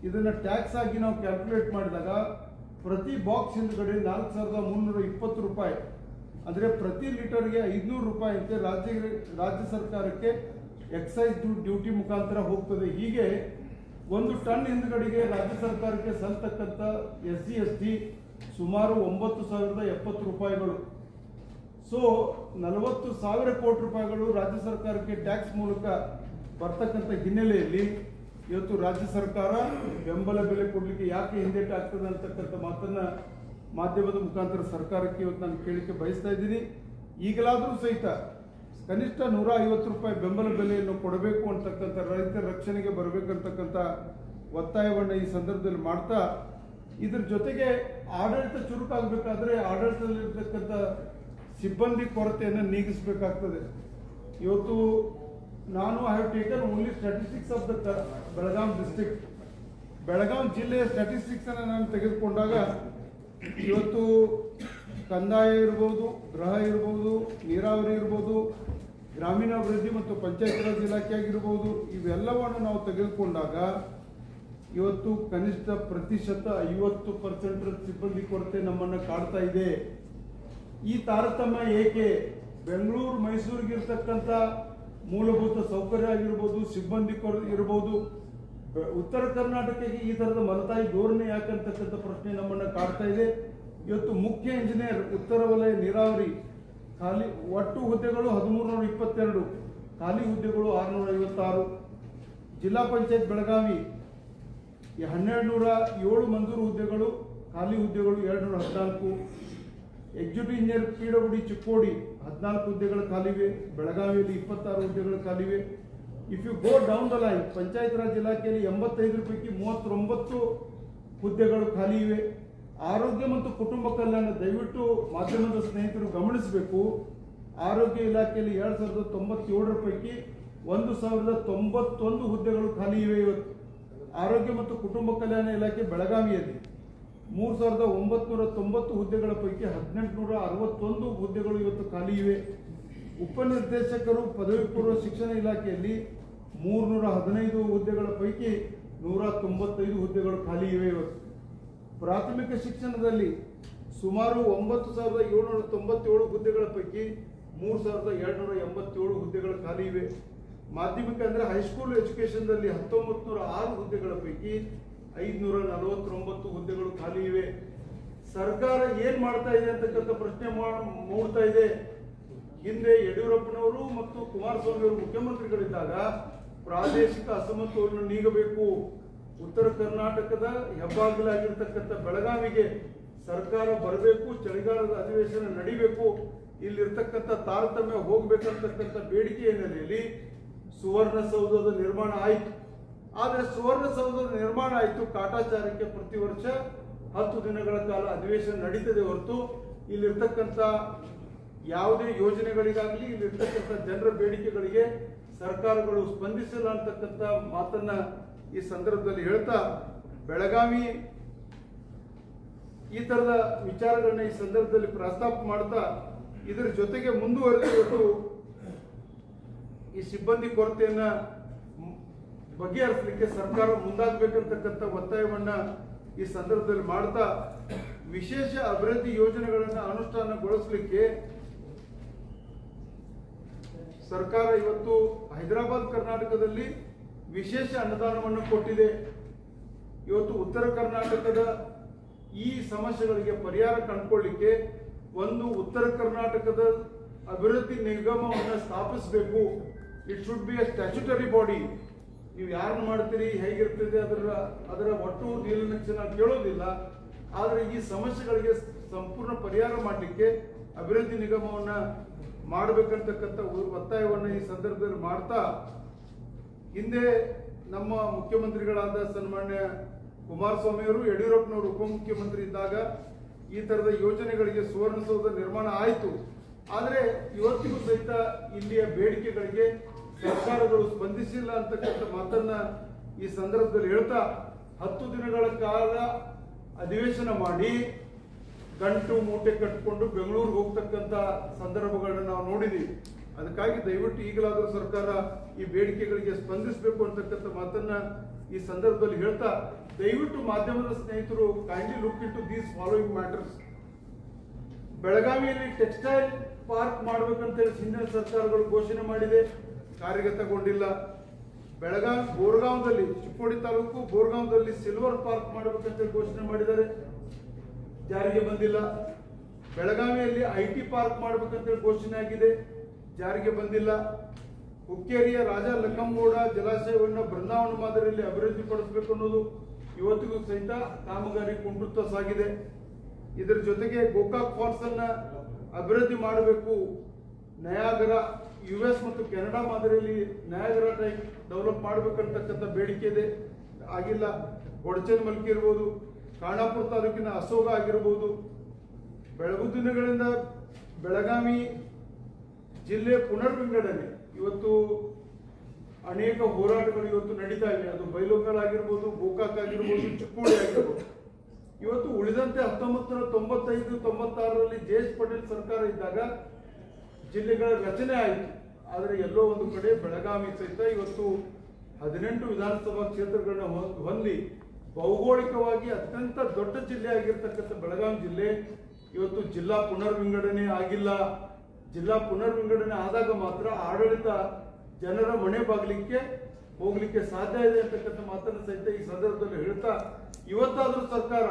ಇದನ್ನು ಟ್ಯಾಕ್ಸ್ ಆಗಿ ನಾವು ಕ್ಯಾಲ್ಕುಲೇಟ್ ಮಾಡಿದಾಗ ಪ್ರತಿ ಬಾಕ್ಸ್ ಹಿಂದ್ಗಡೆ 4,320 ರೂಪಾಯಿ, ಅಂದರೆ ಪ್ರತಿ ಲೀಟರ್ಗೆ 500 ರೂಪಾಯಿ ಅಂತೆ ರಾಜ್ಯ ಸರ್ಕಾರಕ್ಕೆ ಎಕ್ಸೈಸ್ ಡ್ಯೂಟಿ ಮುಖಾಂತರ ಹೋಗ್ತದೆ. ಹೀಗೆ 1 ಟನ್ ಹಿಂದ್ಗಡೆಗೆ ರಾಜ್ಯ ಸರ್ಕಾರಕ್ಕೆ ಸಲ್ತಕ್ಕಂಥ SGST ಸುಮಾರು 9,070 ರೂಪಾಯಿಗಳು. ಸೊ 40,000 ಕೋಟಿ ರೂಪಾಯಿಗಳು ರಾಜ್ಯ ಸರ್ಕಾರಕ್ಕೆ ಟ್ಯಾಕ್ಸ್ ಮೂಲಕ ಬರ್ತಕ್ಕಂಥ ಹಿನ್ನೆಲೆಯಲ್ಲಿ ಇವತ್ತು ರಾಜ್ಯ ಸರ್ಕಾರ ಬೆಂಬಲ ಬೆಲೆ ಕೊಡಲಿಕ್ಕೆ ಯಾಕೆ ಹಿಂದೇಟು ಆಗ್ತದೆ ಅಂತಕ್ಕಂಥ ಮಾತನ್ನ ಮಾಧ್ಯಮದ ಮುಖಾಂತರ ಸರ್ಕಾರಕ್ಕೆ ಇವತ್ತು ನಾನು ಕೇಳಿಕೆ ಬಯಸ್ತಾ ಇದ್ದೀನಿ. ಈಗಲಾದರೂ ಸಹಿತ ಕನಿಷ್ಠ 150 ರೂಪಾಯಿ ಬೆಂಬಲ ಬೆಲೆಯನ್ನು ಕೊಡಬೇಕು ಅಂತಕ್ಕಂಥ, ರೈತರ ರಕ್ಷಣೆಗೆ ಬರಬೇಕಂತಕ್ಕಂಥ ಒತ್ತಾಯವನ್ನು ಈ ಸಂದರ್ಭದಲ್ಲಿ ಮಾಡ್ತಾ, ಇದ್ರ ಜೊತೆಗೆ ಆಡಳಿತ ಚುರುಕಾಗಬೇಕಾದ್ರೆ ಆಡಳಿತದಲ್ಲಿರ್ತಕ್ಕಂಥ ಸಿಬ್ಬಂದಿ ಕೊರತೆಯನ್ನು ನೀಗಿಸಬೇಕಾಗ್ತದೆ. ಇವತ್ತು ನಾನು I have taken only statistics of the Belgaum district. Belgaum ಜಿಲ್ಲೆಯ ಸ್ಟ್ಯಾಟಿಸ್ಟಿಕ್ಸ್ ಅನ್ನು ನಾನು ತೆಗೆದುಕೊಂಡಾಗ ಇವತ್ತು ಕಂದಾಯ ಇರ್ಬೋದು, ಗೃಹ ಇರ್ಬೋದು, ನೀರಾವರಿ ಇರ್ಬೋದು, ಗ್ರಾಮೀಣಾಭಿವೃದ್ಧಿ ಮತ್ತು ಪಂಚಾಯತ್ ರಾಜ್ ಇಲಾಖೆ ಆಗಿರ್ಬೋದು, ಇವೆಲ್ಲವನ್ನು ನಾವು ತೆಗೆದುಕೊಂಡಾಗ ಇವತ್ತು ಕನಿಷ್ಠ ಪ್ರತಿಶತ 50% ಸಿಬ್ಬಂದಿ ಕೊರತೆ ನಮ್ಮನ್ನು ಕಾಡ್ತಾ ಇದೆ. ಈ ತಾರತಮ್ಯ ಏಕೆ? ಬೆಂಗಳೂರು ಮೈಸೂರಿಗೆ ಇರ್ತಕ್ಕಂಥ ಮೂಲಭೂತ ಸೌಕರ್ಯ ಆಗಿರ್ಬೋದು, ಸಿಬ್ಬಂದಿ ಕೊರತೆ ಇರ್ಬೋದು, ಉತ್ತರ ಕರ್ನಾಟಕಕ್ಕೆ ಈ ತರದ ಮಲತಾಯಿ ಧೋರಣೆ ಯಾಕಂತಕ್ಕಂಥ ಪ್ರಶ್ನೆ ನಮ್ಮನ್ನು ಕಾಡ್ತಾ ಇದೆ. ಇವತ್ತು ಮುಖ್ಯ ಇಂಜಿನಿಯರ್ ಉತ್ತರ ವಲಯ ನೀರಾವರಿ ಖಾಲಿ ಒಟ್ಟು ಹುದ್ದೆಗಳು 1322, ಖಾಲಿ ಹುದ್ದೆಗಳು 656. ಜಿಲ್ಲಾ ಪಂಚಾಯತ್ ಬೆಳಗಾವಿ 1207 ಮಂಜೂರು ಹುದ್ದೆಗಳು, ಖಾಲಿ ಹುದ್ದೆಗಳು 214. ಎಕ್ಸಿಕ್ಯೂಟಿವ್ ಇಂಜಿನಿಯರ್ PWD ಚಿಕ್ಕೋಡಿ 14 ಹುದ್ದೆಗಳು ಖಾಲಿವೆ, ಬೆಳಗಾವಿಯಲ್ಲಿ 26 ಹುದ್ದೆಗಳು ಖಾಲಿವೆ. If you go down the line, Panchayat Raj ಇಲಾಖೆಯಲ್ಲಿ 85 ಪೈಕಿ 39 ಹುದ್ದೆಗಳು ಖಾಲಿ ಇವೆ. ಆರೋಗ್ಯ ಮತ್ತು ಕುಟುಂಬ ಕಲ್ಯಾಣ, ದಯವಿಟ್ಟು ಮಾಧ್ಯಮದ ಸ್ನೇಹಿತರು ಗಮನಿಸಬೇಕು, ಆರೋಗ್ಯ ಇಲಾಖೆಯಲ್ಲಿ 2097 ಪೈಕಿ 1091 ಹುದ್ದೆಗಳು ಖಾಲಿ ಇವೆ. ಇವತ್ತು ಆರೋಗ್ಯ ಮತ್ತು ಕುಟುಂಬ ಕಲ್ಯಾಣ ಇಲಾಖೆ ಬೆಳಗಾವಿಯಲ್ಲಿ 3990 ಹುದ್ದೆಗಳ ಪೈಕಿ 1861 ಹುದ್ದೆಗಳು ಇವತ್ತು ಖಾಲಿ ಇವೆ. ಉಪನಿರ್ದೇಶಕರು ಪದವಿ ಪೂರ್ವ ಶಿಕ್ಷಣ ಇಲಾಖೆಯಲ್ಲಿ 315 ಹುದ್ದೆಗಳ ಪೈಕಿ 195 ಹುದ್ದೆಗಳು ಖಾಲಿ ಇವೆ. ಇವತ್ತು ಪ್ರಾಥಮಿಕ ಶಿಕ್ಷಣದಲ್ಲಿ ಸುಮಾರು 9797 ಹುದ್ದೆಗಳ ಪೈಕಿ 3287 ಹುದ್ದೆಗಳು ಖಾಲಿ ಇವೆ. ಮಾಧ್ಯಮಿಕ ಅಂದ್ರೆ ಹೈಸ್ಕೂಲ್ ಎಜುಕೇಶನ್ದಲ್ಲಿ 1906 ಹುದ್ದೆಗಳ ಪೈಕಿ 549 ಹುದ್ದೆಗಳು ಖಾಲಿ ಇವೆ. ಸರ್ಕಾರ ಏನ್ ಮಾಡ್ತಾ ಇದೆ ಅಂತಕ್ಕಂಥ ಪ್ರಶ್ನೆ ಮೂಡ್ತಾ ಇದೆ. ಹಿಂದೆ ಯಡಿಯೂರಪ್ಪನವರು ಮತ್ತು ಕುಮಾರಸ್ವಾಮಿ ಅವರು ಮುಖ್ಯಮಂತ್ರಿಗಳಿದ್ದಾಗ ಪ್ರಾದೇಶಿಕ ಅಸಮತೋಲನ ನೀಗಬೇಕು, ಉತ್ತರ ಕರ್ನಾಟಕದ ಹೆಬ್ಬಾಗಿಲಾಗಿರ್ತಕ್ಕಂಥ ಬೆಳಗಾವಿಗೆ ಸರ್ಕಾರ ಬರಬೇಕು, ಚಳಿಗಾಲದ ಅಧಿವೇಶನ ನಡಿಬೇಕು, ಇಲ್ಲಿರ್ತಕ್ಕಂಥ ತಾರತಮ್ಯ ಹೋಗ್ಬೇಕಂತಕ್ಕಂಥ ಬೇಡಿಕೆ ಹಿನ್ನೆಲೆಯಲ್ಲಿ ಸುವರ್ಣಸೌಧದ ನಿರ್ಮಾಣ ಆಯಿತು. ಆದರೆ ಸುವರ್ಣಸೌಧದ ನಿರ್ಮಾಣ ಆಯಿತು, ಕಾಟಾಚಾರಕ್ಕೆ ಪ್ರತಿ ವರ್ಷ 10 ದಿನಗಳ ಕಾಲ ಅಧಿವೇಶನ ನಡೀತದೆ ಹೊರತು ಇಲ್ಲಿರ್ತಕ್ಕಂಥ ಯಾವುದೇ ಯೋಜನೆಗಳಿಗಾಗಲಿ ಇಲ್ಲಿರ್ತಕ್ಕಂಥ ಜನರ ಬೇಡಿಕೆಗಳಿಗೆ ಸರ್ಕಾರಗಳು ಸ್ಪಂದಿಸಿಲ್ಲ ಅಂತಕ್ಕಂಥ ಮಾತನ್ನ ಈ ಸಂದರ್ಭದಲ್ಲಿ ಹೇಳ್ತಾ, ಬೆಳಗಾವಿ ಈ ತರದ ವಿಚಾರಗಳನ್ನ ಈ ಸಂದರ್ಭದಲ್ಲಿ ಪ್ರಸ್ತಾಪ ಮಾಡ್ತಾ, ಇದರ ಜೊತೆಗೆ ಮುಂದುವರೆದು ಈ ಸಿಬ್ಬಂದಿ ಕೊರತೆಯನ್ನ ಬಗೆಹರಿಸಲಿಕ್ಕೆ ಸರ್ಕಾರ ಮುಂದಾಗಬೇಕಂತಕ್ಕಂಥ ಒತ್ತಾಯವನ್ನ ಈ ಸಂದರ್ಭದಲ್ಲಿ ಮಾಡ್ತಾ, ವಿಶೇಷ ಅಭಿವೃದ್ಧಿ ಯೋಜನೆಗಳನ್ನ ಅನುಷ್ಠಾನಗೊಳಿಸಲಿಕ್ಕೆ ಸರ್ಕಾರ ಇವತ್ತು ಹೈದರಾಬಾದ್ ಕರ್ನಾಟಕದಲ್ಲಿ ವಿಶೇಷ ಅನುದಾನವನ್ನು ಕೊಟ್ಟಿದೆ. ಇವತ್ತು ಉತ್ತರ ಕರ್ನಾಟಕದ ಈ ಸಮಸ್ಯೆಗಳಿಗೆ ಪರಿಹಾರ ಕಂಡುಕೊಳ್ಳಿಕ್ಕೆ ಒಂದು ಉತ್ತರ ಕರ್ನಾಟಕದ ಅಭಿವೃದ್ಧಿ ನಿಗಮವನ್ನು ಸ್ಥಾಪಿಸಬೇಕು. It should be A statutory body. ನೀವು ಯಾರನ್ನು ಮಾಡ್ತೀರಿ, ಹೇಗಿರ್ತದೆ, ಅದರ ಒಟ್ಟು ನೀಲನಕ್ಷೆ ನಾವು ಕೇಳೋದಿಲ್ಲ. ಆದರೆ ಈ ಸಮಸ್ಯೆಗಳಿಗೆ ಸಂಪೂರ್ಣ ಪರಿಹಾರ ಮಾಡಲಿಕ್ಕೆ ಅಭಿವೃದ್ಧಿ ನಿಗಮವನ್ನ ಮಾಡಬೇಕಂತಕ್ಕಂಥ ಒತ್ತಾಯವನ್ನು ಈ ಸಂದರ್ಭದಲ್ಲಿ ಮಾಡ್ತಾ, ಹಿಂದೆ ನಮ್ಮ ಮುಖ್ಯಮಂತ್ರಿಗಳಾದ ಸನ್ಮಾನ್ಯ ಕುಮಾರಸ್ವಾಮಿ ಅವರು, ಯಡಿಯೂರಪ್ಪನವರು ಉಪಮುಖ್ಯಮಂತ್ರಿ ಇದ್ದಾಗ ಈ ತರದ ಯೋಜನೆಗಳಿಗೆ ಸುವರ್ಣಸೌಧ ನಿರ್ಮಾಣ ಆಯಿತು. ಆದರೆ ಇವತ್ತಿಗೂ ಸಹಿತ ಇಲ್ಲಿಯ ಬೇಡಿಕೆಗಳಿಗೆ ಸರ್ಕಾರಗಳು ಸ್ಪಂದಿಸಿಲ್ಲ ಅಂತಕ್ಕಂಥ ಮಾತನ್ನ ಈ ಸಂದರ್ಭದಲ್ಲಿ ಹೇಳ್ತಾ, 10 ದಿನಗಳ ಕಾಲ ಅಧಿವೇಶನ ಮಾಡಿ ಗಂಟು ಮೂಟೆ ಕಟ್ಟಿಕೊಂಡು ಬೆಂಗಳೂರಿಗೆ ಹೋಗ್ತಕ್ಕಂಥ ಸಂದರ್ಭಗಳನ್ನ ನಾವು ನೋಡಿದೀವಿ. ಅದಕ್ಕಾಗಿ ದಯವಿಟ್ಟು ಈಗಲಾದರೂ ಸರ್ಕಾರ ಈ ಬೇಡಿಕೆಗಳಿಗೆ ಸ್ಪಂದಿಸಬೇಕು ಅಂತಕ್ಕಂಥ ಮಾತನ್ನ ಈ ಸಂದರ್ಭದಲ್ಲಿ ಹೇಳ್ತಾ, ದಯವಿಟ್ಟು ಮಾಧ್ಯಮದ ಸ್ನೇಹಿತರು kindly look into these following matters. ಬೆಳಗಾವಿಯಲ್ಲಿ ಟೆಕ್ಸ್ಟೈಲ್ ಪಾರ್ಕ್ ಮಾಡಬೇಕಂತೇಳಿ ಹಿಂದಿನ ಸರ್ಕಾರಗಳು ಘೋಷಣೆ ಮಾಡಿದೆ, ಕಾರ್ಯಗತಗೊಂಡಿಲ್ಲ. ಬೋರ್ಗಾಂವ್ದಲ್ಲಿ, ಚಿಕ್ಕೋಡಿ ತಾಲೂಕು ಬೋರ್ಗಾಂವ್ದಲ್ಲಿ ಸಿಲ್ವರ್ ಪಾರ್ಕ್ ಮಾಡಬೇಕಂತೇಳಿ ಘೋಷಣೆ ಮಾಡಿದ್ದಾರೆ, ಜಾರಿಗೆ ಬಂದಿಲ್ಲ. ಬೆಳಗಾವಿಯಲ್ಲಿ IT ಪಾರ್ಕ್ ಮಾಡಬೇಕಂತೇಳಿ ಘೋಷಣೆ ಆಗಿದೆ, ಜಾರಿಗೆ ಬಂದಿಲ್ಲ. ಹುಕ್ಕೇರಿಯ ರಾಜ ಲಕ್ಕಂಗೌಡ ಜಲಾಶಯವನ್ನು ಬೃಂದಾವನ ಮಾದರಿಯಲ್ಲಿ ಅಭಿವೃದ್ಧಿ ಪಡಿಸಬೇಕು ಅನ್ನೋದು ಇವತ್ತಿಗೂ ಸಹಿತ ಕಾಮಗಾರಿ ಕುಂಟುತ್ತಾ ಸಾಗಿದೆ. ಇದರ ಜೊತೆಗೆ ಗೋಕಾಕ್ ಫಾಲ್ಸ್ ಅನ್ನ ಅಭಿವೃದ್ಧಿ ಮಾಡಬೇಕು, ನಯಾಗರ US ಮತ್ತು ಕೆನಡಾ ಮಾದರಿಯಲ್ಲಿ ನಯಾಗರ ಟೈಪ್ ಡೆವಲಪ್ ಮಾಡಬೇಕಂತಕ್ಕಂಥ ಬೇಡಿಕೆ ಇದೆ, ಆಗಿಲ್ಲ. ಗೊಡಚನ್ ಮಲ್ಕಿ ಇರ್ಬೋದು, ಖಾನಾಪುರ ತಾಲೂಕಿನ ಅಸೋಗ ಆಗಿರ್ಬೋದು. ದಿನಗಳಿಂದ ಬೆಳಗಾವಿ ಜಿಲ್ಲೆ ಪುನರ್ ವಿಂಗಡಣೆ ಇವತ್ತು ಅನೇಕ ಹೋರಾಟಗಳು ಇವತ್ತು ನಡೀತಾ ಇವೆ. ಅದು ಬೈಲೊಂಗಲ್ ಆಗಿರ್ಬೋದು, ಗೋಕಾಕ್ ಆಗಿರ್ಬೋದು, ಚಿಕ್ಕೋಡಿ ಆಗಿರ್ಬೋದು. ಇವತ್ತು ಉಳಿದಂತೆ 1995-96ರಲ್ಲಿ JS ಪಟೇಲ್ ಸರ್ಕಾರ ಇದ್ದಾಗ ಜಿಲ್ಲೆಗಳ ರಚನೆ ಆಯಿತು. ಆದರೆ ಎಲ್ಲೋ ಒಂದು ಕಡೆ ಬೆಳಗಾವಿ ಸಹಿತ ಇವತ್ತು 18 ವಿಧಾನಸಭಾ ಕ್ಷೇತ್ರಗಳನ್ನ ಹೊಂದಿ ಭೌಗೋಳಿಕವಾಗಿ ಅತ್ಯಂತ ದೊಡ್ಡ ಜಿಲ್ಲೆ ಆಗಿರ್ತಕ್ಕಂಥ ಬೆಳಗಾವಿ ಜಿಲ್ಲೆ ಇವತ್ತು ಜಿಲ್ಲಾ ಪುನರ್ ವಿಂಗಡಣೆ ಆಗಿಲ್ಲ. ಜಿಲ್ಲಾ ಪುನರ್ ವಿಂಗಡಣೆ ಆದಾಗ ಮಾತ್ರ ಆಡಳಿತ ಜನರ ಮನೆ ಬಾಗಿಲಿಕ್ಕೆ ಹೋಗ್ಲಿಕ್ಕೆ ಸಾಧ್ಯ ಇದೆ ಅಂತಕ್ಕಂಥ ಮಾತನ್ನು ಸಹಿತ ಈ ಸಂದರ್ಭದಲ್ಲಿ ಹೇಳ್ತಾ, ಇವತ್ತಾದ್ರೂ ಸರ್ಕಾರ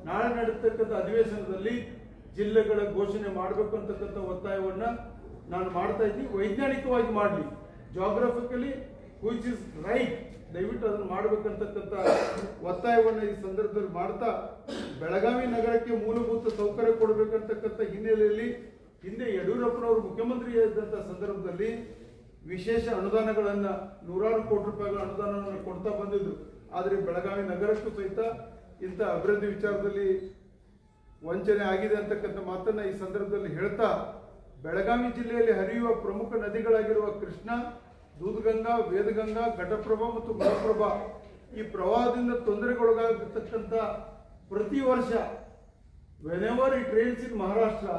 ನಾಳೆ ನಡೆಸ್ತಕ್ಕಂಥ ಅಧಿವೇಶನದಲ್ಲಿ ಜಿಲ್ಲೆಗಳ ಘೋಷಣೆ ಮಾಡಬೇಕು ಅಂತಕ್ಕಂಥ ಒತ್ತಾಯವನ್ನ ನಾನು ಮಾಡ್ತಾ ಇದ್ದೀನಿ. ವೈಜ್ಞಾನಿಕವಾಗಿ ಮಾಡಲಿ, ಜಾಗ್ರಫಿಕಲಿ ವಿಚ್ ಇಸ್ ರೈಟ್, ದಯವಿಟ್ಟು ಅದನ್ನು ಮಾಡಬೇಕಂತಕ್ಕಂಥ ಒತ್ತಾಯವನ್ನು ಈ ಸಂದರ್ಭದಲ್ಲಿ ಮಾಡ್ತಾ, ಬೆಳಗಾವಿ ನಗರಕ್ಕೆ ಮೂಲಭೂತ ಸೌಕರ್ಯ ಕೊಡಬೇಕಂತಕ್ಕಂಥ ಹಿನ್ನೆಲೆಯಲ್ಲಿ ಹಿಂದೆ ಯಡಿಯೂರಪ್ಪನವರು ಮುಖ್ಯಮಂತ್ರಿ ಇದ್ದಂಥ ಸಂದರ್ಭದಲ್ಲಿ ವಿಶೇಷ ಅನುದಾನಗಳನ್ನ ನೂರಾರು ಕೋಟಿ ರೂಪಾಯಿಗಳ ಅನುದಾನವನ್ನು ಕೊಡ್ತಾ ಬಂದಿದ್ರು. ಆದರೆ ಬೆಳಗಾವಿ ನಗರಕ್ಕೂ ಸಹಿತ ಇಂಥ ಅಭಿವೃದ್ಧಿ ವಿಚಾರದಲ್ಲಿ ವಂಚನೆ ಆಗಿದೆ ಅಂತಕ್ಕಂಥ ಮಾತನ್ನ ಈ ಸಂದರ್ಭದಲ್ಲಿ ಹೇಳ್ತಾ, ಬೆಳಗಾವಿ ಜಿಲ್ಲೆಯಲ್ಲಿ ಹರಿಯುವ ಪ್ರಮುಖ ನದಿಗಳಾಗಿರುವ ಕೃಷ್ಣ, ದೂಧಗಂಗಾ, ವೇದಗಂಗಾ, ಘಟಪ್ರಭಾ ಮತ್ತು ಮಲಪ್ರಭಾ ಈ ಪ್ರವಾಹದಿಂದ ತೊಂದರೆಗೊಳಗಾಗಿರ್ತಕ್ಕಂಥ ಪ್ರತಿ ವರ್ಷ whenever it rains in Maharashtra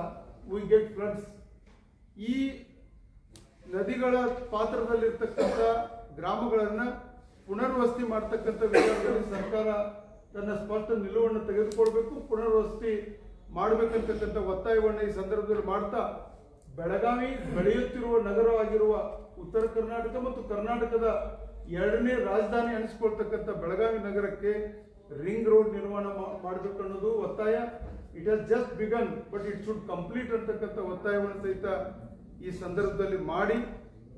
we get floods. ಈ ನದಿಗಳ ಪಾತ್ರದಲ್ಲಿರ್ತಕ್ಕಂಥ ಗ್ರಾಮಗಳನ್ನ ಪುನರ್ವಸತಿ ಮಾಡ್ತಕ್ಕಂಥ ವಿಚಾರದಲ್ಲಿ ಸರ್ಕಾರ ತನ್ನ ಸ್ಪಷ್ಟ ನಿಲುವನ್ನು ತೆಗೆದುಕೊಳ್ಬೇಕು, ಪುನರ್ವಸತಿ ಮಾಡಬೇಕಂತಕ್ಕಂಥ ಒತ್ತಾಯವನ್ನು ಈ ಸಂದರ್ಭದಲ್ಲಿ ಮಾಡ್ತಾ, ಬೆಳಗಾವಿ ಬೆಳೆಯುತ್ತಿರುವ ನಗರವಾಗಿರುವ ಉತ್ತರ ಕರ್ನಾಟಕ ಮತ್ತು ಕರ್ನಾಟಕದ 2ನೇ ರಾಜಧಾನಿ ಅನಿಸಿಕೊಳ್ತಕ್ಕಂಥ ಬೆಳಗಾವಿ ನಗರಕ್ಕೆ ರಿಂಗ್ ರೋಡ್ ನಿರ್ಮಾಣ ಮಾಡಬೇಕು ಅನ್ನೋದು ಒತ್ತಾಯ. It has just begun but it should complete ಅಂತಕ್ಕಂಥ ಒತ್ತಾಯವನ್ನು ಸಹಿತ ಈ ಸಂದರ್ಭದಲ್ಲಿ ಮಾಡಿ,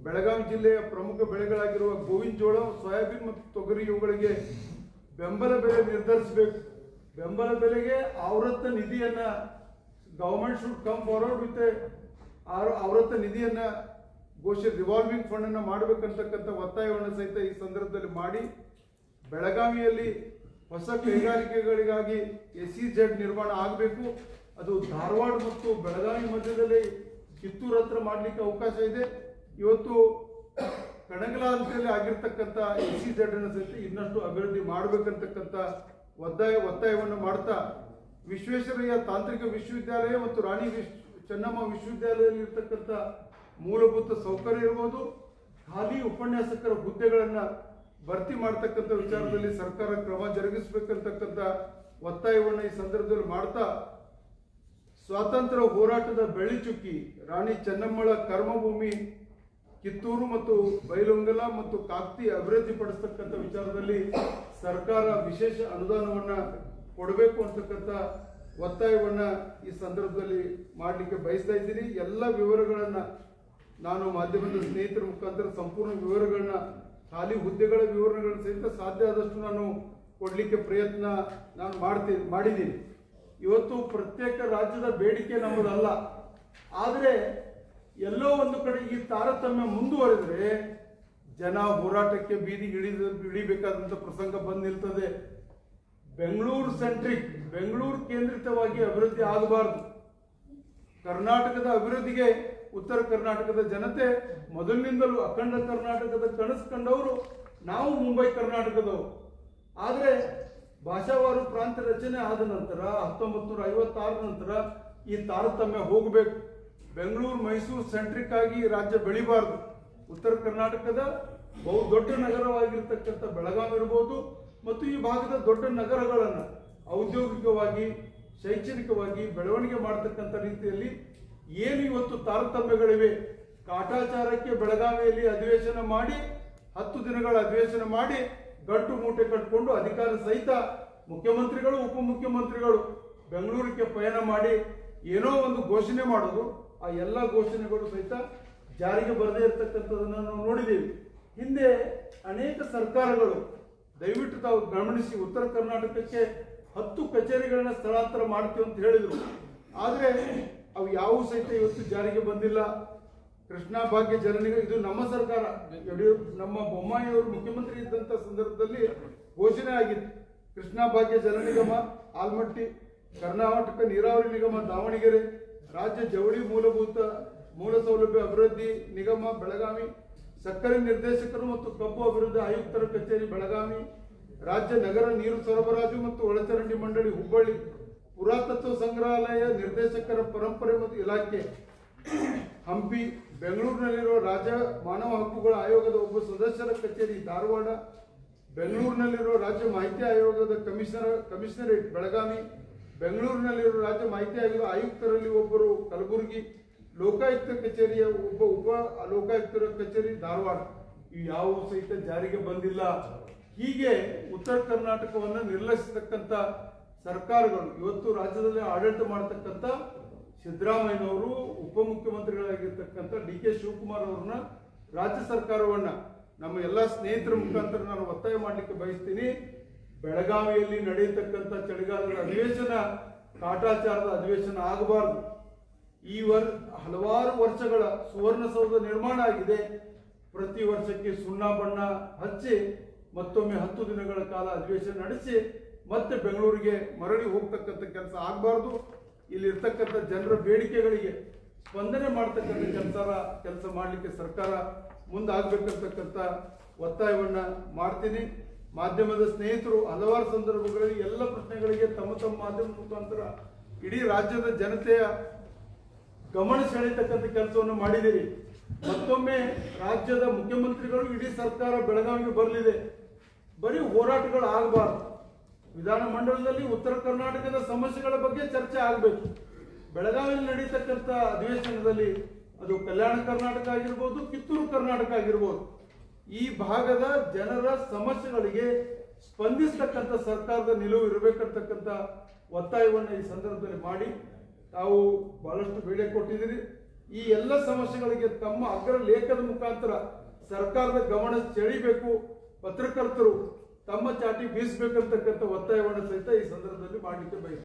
ಬೆಳಗಾವಿ ಜಿಲ್ಲೆಯ ಪ್ರಮುಖ ಬೆಳೆಗಳಾಗಿರುವ ಗೋವಿನ ಜೋಳ, ಸೋಯಾಬೀನ್ ಮತ್ತು ತೊಗರಿ ಇವುಗಳಿಗೆ ಬೆಂಬಲ ಬೆಲೆ ನಿರ್ಧರಿಸಬೇಕು. ಬೆಂಬಲ ಬೆಲೆಗೆ ಆವೃತ್ತ ನಿಧಿಯನ್ನ government should come forward with ಆವೃತ್ತ ನಿಧಿಯನ್ನ ರಿವಾಲ್ವಿಂಗ್ ಫಂಡ್ ಅನ್ನ ಮಾಡಬೇಕಂತಕ್ಕಂಥ ಒತ್ತಾಯವನ್ನು ಸಹಿತ ಈ ಸಂದರ್ಭದಲ್ಲಿ ಮಾಡಿ, ಬೆಳಗಾವಿಯಲ್ಲಿ ಹೊಸ ಕೈಗಾರಿಕೆಗಳಿಗಾಗಿ SEZ ನಿರ್ಮಾಣ ಆಗಬೇಕು. ಅದು ಧಾರವಾಡ ಮತ್ತು ಬೆಳಗಾವಿ ಮಧ್ಯದಲ್ಲಿ ಕಿತ್ತೂರು ಹತ್ರ ಮಾಡಲಿಕ್ಕೆ ಅವಕಾಶ ಇದೆ. ಇವತ್ತು ಕಣಗಲಾದಲ್ಲಿ ಆಗಿರ್ತಕ್ಕಂಥ SEZ ಅನ್ನು ಸಹಿತ ಇನ್ನಷ್ಟು ಅಭಿವೃದ್ಧಿ ಮಾಡಬೇಕಂತಕ್ಕಂಥ ಒತ್ತಾಯವನ್ನು ಮಾಡ್ತಾ, ವಿಶ್ವೇಶ್ವರಯ್ಯ ತಾಂತ್ರಿಕ ವಿಶ್ವವಿದ್ಯಾಲಯ ಮತ್ತು ರಾಣಿ ಚೆನ್ನಮ್ಮ ವಿಶ್ವವಿದ್ಯಾಲಯದಲ್ಲಿ ಇರ್ತಕ್ಕಂಥ ಮೂಲಭೂತ ಸೌಕರ್ಯ ಇರ್ಬೋದು, ಖಾಲಿ ಉಪನ್ಯಾಸಕರ ಹುದ್ದೆಗಳನ್ನ ಭರ್ತಿ ಮಾಡತಕ್ಕಂಥ ವಿಚಾರದಲ್ಲಿ ಸರ್ಕಾರ ಕ್ರಮ ಜರುಗಿಸಬೇಕಂತಕ್ಕಂಥ ಒತ್ತಾಯವನ್ನು ಈ ಸಂದರ್ಭದಲ್ಲಿ ಮಾಡ್ತಾ, ಸ್ವಾತಂತ್ರ್ಯ ಹೋರಾಟದ ಬೆಳ್ಳಿಚುಕ್ಕಿ ರಾಣಿ ಚೆನ್ನಮ್ಮಳ ಕರ್ಮಭೂಮಿ ಕಿತ್ತೂರು ಮತ್ತು ಬೈಲೊಂಗಲ ಮತ್ತು ಕಾಕ್ತಿ ಅಭಿವೃದ್ಧಿ ಪಡಿಸ್ತಕ್ಕಂಥ ವಿಚಾರದಲ್ಲಿ ಸರ್ಕಾರ ವಿಶೇಷ ಅನುದಾನವನ್ನ ಕೊಡಬೇಕು ಅಂತಕ್ಕಂಥ ಒತ್ತಾಯವನ್ನ ಈ ಸಂದರ್ಭದಲ್ಲಿ ಮಾಡಲಿಕ್ಕೆ ಬಯಸ್ತಾ ಇದ್ದೀನಿ. ಎಲ್ಲ ವಿವರಗಳನ್ನ ನಾನು ಮಾಧ್ಯಮದ ಸ್ನೇಹಿತರ ಮುಖಾಂತರ ಸಂಪೂರ್ಣ ವಿವರಗಳನ್ನ, ಖಾಲಿ ಹುದ್ದೆಗಳ ವಿವರಣೆಗಳನ್ನ ಸಹಿತ ಸಾಧ್ಯ ಆದಷ್ಟು ನಾನು ಕೊಡಲಿಕ್ಕೆ ಪ್ರಯತ್ನ ನಾನು ಮಾಡಿದ್ದೀನಿ. ಇವತ್ತು ಪ್ರತ್ಯೇಕ ರಾಜ್ಯದ ಬೇಡಿಕೆ ನಮ್ಮದಲ್ಲ, ಆದರೆ ಎಲ್ಲೋ ಒಂದು ಕಡೆ ಈ ತಾರತಮ್ಯ ಮುಂದುವರೆದ್ರೆ ಜನ ಹೋರಾಟಕ್ಕೆ ಬೀದಿಗೆ ಇಳಿಬೇಕಾದಂತ ಪ್ರಸಂಗ ಬಂದು ನಿಲ್ತದೆ. ಬೆಂಗಳೂರು ಸೆಂಟ್ರಿಕ್, ಬೆಂಗಳೂರು ಕೇಂದ್ರಿತವಾಗಿ ಅಭಿವೃದ್ಧಿ ಆಗಬಾರದು. ಕರ್ನಾಟಕದ ಅಭಿವೃದ್ಧಿಗೆ ಉತ್ತರ ಕರ್ನಾಟಕದ ಜನತೆ ಮೊದಲಿನಿಂದಲೂ ಅಖಂಡ ಕರ್ನಾಟಕದ ಕನಸು ಕಂಡವರು ನಾವು ಮುಂಬೈ ಕರ್ನಾಟಕದವರು. ಆದರೆ ಭಾಷಾವಾರು ಪ್ರಾಂತ ರಚನೆ ಆದ ನಂತರ 1956 ನಂತರ ಈ ತಾರತಮ್ಯ ಹೋಗಬೇಕು. ಬೆಂಗಳೂರು ಮೈಸೂರು ಸೆಂಟ್ರಿಕ್ ಆಗಿ ರಾಜ್ಯ ಬೆಳಿಬಾರದು. ಉತ್ತರ ಕರ್ನಾಟಕದ ಬಹುದೊಡ್ಡ ನಗರವಾಗಿರ್ತಕ್ಕಂಥ ಬೆಳಗಾವಿ ಇರಬಹುದು ಮತ್ತು ಈ ಭಾಗದ ದೊಡ್ಡ ನಗರಗಳನ್ನು ಔದ್ಯೋಗಿಕವಾಗಿ ಶೈಕ್ಷಣಿಕವಾಗಿ ಬೆಳವಣಿಗೆ ಮಾಡತಕ್ಕಂಥ ರೀತಿಯಲ್ಲಿ ಏನು ಇವತ್ತು ತಾರತಮ್ಯಗಳಿವೆ, ಕಾಟಾಚಾರಕ್ಕೆ ಬೆಳಗಾವಿಯಲ್ಲಿ ಅಧಿವೇಶನ ಮಾಡಿ 10 ದಿನಗಳ ಅಧಿವೇಶನ ಮಾಡಿ ಗಟ್ಟು ಮೂಟೆ ಕಟ್ಟಿಕೊಂಡು ಅಧಿಕಾರ ಸಹಿತ ಮುಖ್ಯಮಂತ್ರಿಗಳು ಉಪಮುಖ್ಯಮಂತ್ರಿಗಳು ಬೆಂಗಳೂರಿಗೆ ಪಯಣ ಮಾಡಿ ಏನೋ ಒಂದು ಘೋಷಣೆ ಮಾಡೋದು, ಆ ಎಲ್ಲ ಘೋಷಣೆಗಳು ಸಹಿತ ಜಾರಿಗೆ ಬರದೇ ಇರತಕ್ಕಂಥದನ್ನು ನಾವು ನೋಡಿದ್ದೀವಿ. ಹಿಂದೆ ಅನೇಕ ಸರ್ಕಾರಗಳು ದಯವಿಟ್ಟು ತಾವು ಗಮನಿಸಿ ಉತ್ತರ ಕರ್ನಾಟಕಕ್ಕೆ 10 ಕಚೇರಿಗಳನ್ನ ಸ್ಥಳಾಂತರ ಮಾಡ್ತೀವಿ ಅಂತ ಹೇಳಿದ್ರು. ಆದರೆ ಅವು ಯಾವುವು ಸಹಿತ ಇವತ್ತು ಜಾರಿಗೆ ಬಂದಿಲ್ಲ. ಕೃಷ್ಣಾ ಭಾಗ್ಯ ಜಲ ನಿಗಮ, ಇದು ನಮ್ಮ ಸರ್ಕಾರ, ನಮ್ಮ ಬೊಮ್ಮಾಯಿಯವರು ಮುಖ್ಯಮಂತ್ರಿ ಇದ್ದಂಥ ಸಂದರ್ಭದಲ್ಲಿ ಘೋಷಣೆ ಆಗಿತ್ತು. ಕೃಷ್ಣಾ ಭಾಗ್ಯ ಜಲ ನಿಗಮ ಆಲ್ಮಟ್ಟಿ, ಕರ್ನಾಟಕ ನೀರಾವರಿ ನಿಗಮ ದಾವಣಗೆರೆ, ರಾಜ್ಯ ಜವಳಿ ಮೂಲ ಸೌಲಭ್ಯ ಅಭಿವೃದ್ಧಿ ನಿಗಮ ಬೆಳಗಾವಿ, ಸಕ್ಕರೆ ನಿರ್ದೇಶಕರು ಮತ್ತು ಕಬ್ಬು ಅಭಿವೃದ್ಧಿ ಆಯುಕ್ತರ ಕಚೇರಿ ಬೆಳಗಾವಿ, ರಾಜ್ಯ ನಗರ ನೀರು ಸರಬರಾಜು ಮತ್ತು ಒಳಚರಂಡಿ ಮಂಡಳಿ ಹುಬ್ಬಳ್ಳಿ, ಪುರಾತತ್ವ ಸಂಗ್ರಹಾಲಯ ನಿರ್ದೇಶಕರ ಪರಂಪರೆ ಮತ್ತು ಇಲಾಖೆ ಹಂಪಿ, ಬೆಂಗಳೂರಿನಲ್ಲಿರುವ ರಾಜ್ಯ ಮಾನವ ಹಕ್ಕುಗಳ ಆಯೋಗದ ಒಬ್ಬ ಸದಸ್ಯರ ಕಚೇರಿ ಧಾರವಾಡ, ಬೆಂಗಳೂರಿನಲ್ಲಿರುವ ರಾಜ್ಯ ಮಾಹಿತಿ ಆಯೋಗದ ಕಮಿಷನರೇಟ್ ಬೆಳಗಾವಿ, ಬೆಂಗಳೂರಿನಲ್ಲಿರುವ ರಾಜ್ಯ ಮಾಹಿತಿ ಆಯೋಗದ ಆಯುಕ್ತರಲ್ಲಿ ಒಬ್ಬರು ಕಲಬುರಗಿ, ಲೋಕಾಯುಕ್ತ ಕಚೇರಿಯ ಉಪ ಲೋಕಾಯುಕ್ತರ ಕಚೇರಿ ಧಾರವಾಡ. ಇವು ಯಾವುವು ಸಹಿತ ಜಾರಿಗೆ ಬಂದಿಲ್ಲ. ಹೀಗೆ ಉತ್ತರ ಕರ್ನಾಟಕವನ್ನು ನಿರ್ಲಕ್ಷಿಸತಕ್ಕಂಥ ಸರ್ಕಾರಗಳು ಇವತ್ತು ರಾಜ್ಯದಲ್ಲಿ ಆಡಳಿತ ಮಾಡತಕ್ಕಂಥ ಸಿದ್ದರಾಮಯ್ಯನವರು, ಉಪಮುಖ್ಯಮಂತ್ರಿಗಳಾಗಿರ್ತಕ್ಕಂಥ ಡಿ.ಕೆ. ಶಿವಕುಮಾರ್ ಅವರನ್ನ, ರಾಜ್ಯ ಸರ್ಕಾರವನ್ನ ನಮ್ಮ ಎಲ್ಲ ಸ್ನೇಹಿತರ ಮುಖಾಂತರ ನಾನು ಒತ್ತಾಯ ಮಾಡಲಿಕ್ಕೆ ಬಯಸ್ತೀನಿ. ಬೆಳಗಾವಿಯಲ್ಲಿ ನಡೆಯತಕ್ಕಂಥ ಚಳಿಗಾಲದ ಅಧಿವೇಶನ ಕಾಟಾಚಾರದ ಅಧಿವೇಶನ ಆಗಬಾರದು. ಈ ಹಲವಾರು ವರ್ಷಗಳ ಸುವರ್ಣಸೌಧ ನಿರ್ಮಾಣ ಆಗಿದೆ. ಪ್ರತಿ ವರ್ಷಕ್ಕೆ ಸುಣ್ಣ ಬಣ್ಣ ಹಚ್ಚಿ ಮತ್ತೊಮ್ಮೆ 10 ದಿನಗಳ ಕಾಲ ಅಧಿವೇಶನ ನಡೆಸಿ ಮತ್ತೆ ಬೆಂಗಳೂರಿಗೆ ಮರಳಿ ಹೋಗ್ತಕ್ಕಂಥ ಕೆಲಸ ಆಗಬಾರ್ದು. ಇಲ್ಲಿರ್ತಕ್ಕಂಥ ಜನರ ಬೇಡಿಕೆಗಳಿಗೆ ಸ್ಪಂದನೆ ಮಾಡ್ತಕ್ಕಂಥ ಕೆಲಸ ಮಾಡಲಿಕ್ಕೆ ಸರ್ಕಾರ ಮುಂದಾಗಬೇಕಂತಕ್ಕಂಥ ಒತ್ತಾಯವನ್ನ ಮಾಡ್ತೀನಿ. ಮಾಧ್ಯಮದ ಸ್ನೇಹಿತರು ಹಲವಾರು ಸಂದರ್ಭಗಳಲ್ಲಿ ಎಲ್ಲ ಪ್ರಶ್ನೆಗಳಿಗೆ ತಮ್ಮ ಮಾಧ್ಯಮ ಮುಖಾಂತರ ಇಡೀ ರಾಜ್ಯದ ಜನತೆಯ ಗಮನ ಸೆಳೆಯತಕ್ಕಂಥ ಕೆಲಸವನ್ನು ಮಾಡಿದ್ದೀರಿ. ಮತ್ತೊಮ್ಮೆ ರಾಜ್ಯದ ಮುಖ್ಯಮಂತ್ರಿಗಳು ಇಡೀ ಸರ್ಕಾರ ಬೆಳಗಾವಿಗೆ ಬರಲಿದೆ. ಬರೀ ಹೋರಾಟಗಳು ಆಗಬಾರ್ದು. ವಿಧಾನಮಂಡಲದಲ್ಲಿ ಉತ್ತರ ಕರ್ನಾಟಕದ ಸಮಸ್ಯೆಗಳ ಬಗ್ಗೆ ಚರ್ಚೆ ಆಗಬೇಕು. ಬೆಳಗಾವಿಯಲ್ಲಿ ನಡೀತಕ್ಕಂಥ ಅಧಿವೇಶನದಲ್ಲಿ ಅದು ಕಲ್ಯಾಣ ಕರ್ನಾಟಕ ಆಗಿರ್ಬೋದು, ಕಿತ್ತೂರು ಕರ್ನಾಟಕ ಆಗಿರ್ಬೋದು, ಈ ಭಾಗದ ಜನರ ಸಮಸ್ಯೆಗಳಿಗೆ ಸ್ಪಂದಿಸತಕ್ಕಂಥ ಸರ್ಕಾರದ ನಿಲುವು ಇರಬೇಕಂತಕ್ಕಂಥ ಒತ್ತಾಯವನ್ನು ಈ ಸಂದರ್ಭದಲ್ಲಿ ಮಾಡಿ ತಾವು ಬಹಳಷ್ಟು ಬೇಳೆ ಕೊಟ್ಟಿದ್ದೀರಿ. ಈ ಎಲ್ಲ ಸಮಸ್ಯೆಗಳಿಗೆ ತಮ್ಮ ಅಗ್ರ ಲೇಖದ ಮುಖಾಂತರ ಸರ್ಕಾರದ ಗಮನ ಸೆಳೀಬೇಕು. ಪತ್ರಕರ್ತರು ತಮ್ಮ ಚಾಟಿ ಬೀಸಬೇಕಂತಕ್ಕಂಥ ಒತ್ತಾಯವನ್ನು ಸಹಿತ ಈ ಸಂದರ್ಭದಲ್ಲಿ ಮಾಡಲಿಕ್ಕೆ ಬಯಸ್ತಾರೆ.